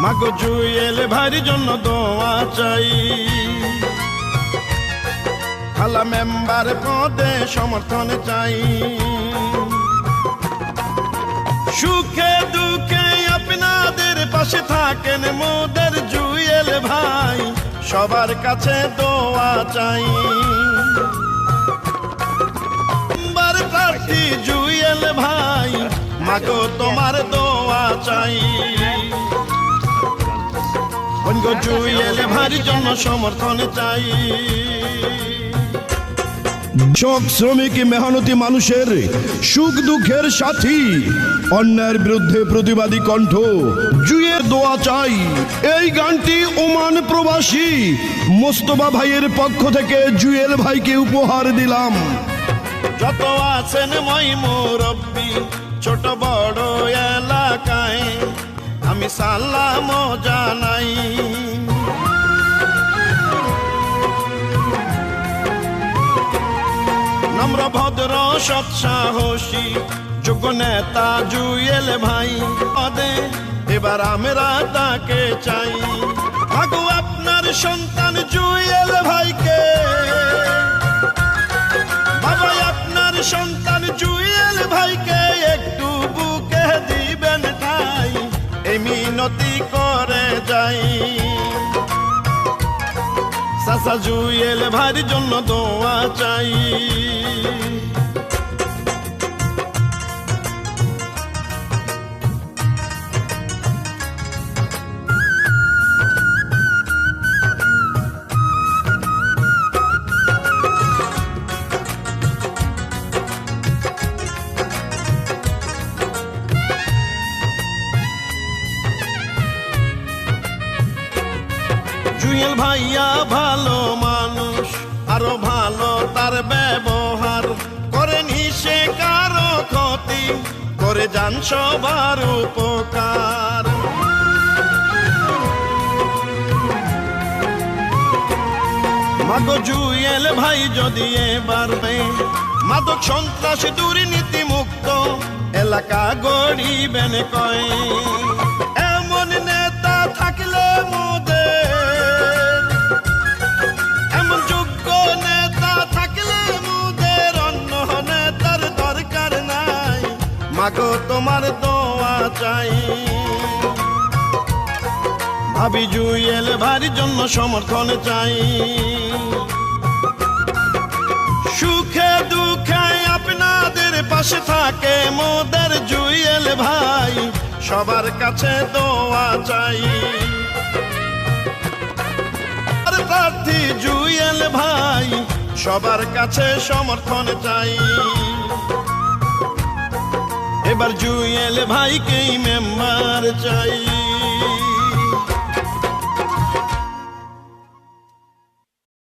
মাগো জুয়েল ভাইয়ের জন্য দোয়া চাই, খালা মেম্বার পদে সমর্থন চাই। সুখে দুঃখে আপনাদের পাশে থাকেন মোদের জুয়েল ভাই, সবার কাছে দোয়া চাই। মেম্বার প্রার্থী জুয়েল ভাই, মাগো তোমার দোয়া চাই। জুয়েল ভাইয়ের জন্য সমর্থন চাই। সব শ্রমিক মেহনতি মানুষের সুখ দুঃখের সাথী, অন্যায়ের বিরুদ্ধে প্রতিবাদী কণ্ঠ, জুয়ের দোয়া চাই। এই গানটি ওমান প্রবাসী মোস্তফা ভাইয়ের পক্ষ থেকে জুয়েল ভাইকে উপহার দিলাম। যত আছেন মই মুরব্বি ছোট বড় এলাকায়, আমি সালাম জানাই। নম্র ভদ্র সৎ সাহসী যোগ্য নেতা জুয়েল ভাই পদে এবার আমরা তাকে চাই। ভাগো আপনার সন্তান জুয়েল ভাইকে, বাবা আপনার সন্তান জুয়েল ভাইকে একটু বুকে দিবেন ঠাই, এই মিনতি করে যাই। চাচা জুয়েল ভাইয়ের জন্য দোয়া চাই। জুয়েল ভাইয়া ভালো মানুষ, আরো ভালো তার ব্যবহার, করেনি সে কারো ক্ষতি, করে যান সবার উপকার। মাগো জুয়েল ভাই যদি এবার মাদক সন্ত্রাস দুর্নীতি মুক্ত এলাকা গড়িবেন কয়, এমন নেতা থাকলে মোদের, এমন যোগ্য নেতা থাকলে মোদের অন্য নেতার দরকার নাই। মাগো তোমার দোয়া চাই। ভাবি জুয়েল ভাইয়ের জন্য সমর্থন চাই। সুখে দুঃখে আপনাদের পাশে থাকে মোদের জুয়েল ভাই, সবার কাছে দোয়া চাই। আর প্রার্থী জুয়েল ভাই, সবার কাছে সমর্থন চাই। এবার জুয়েল ভাইকেই মেম্বার চাই।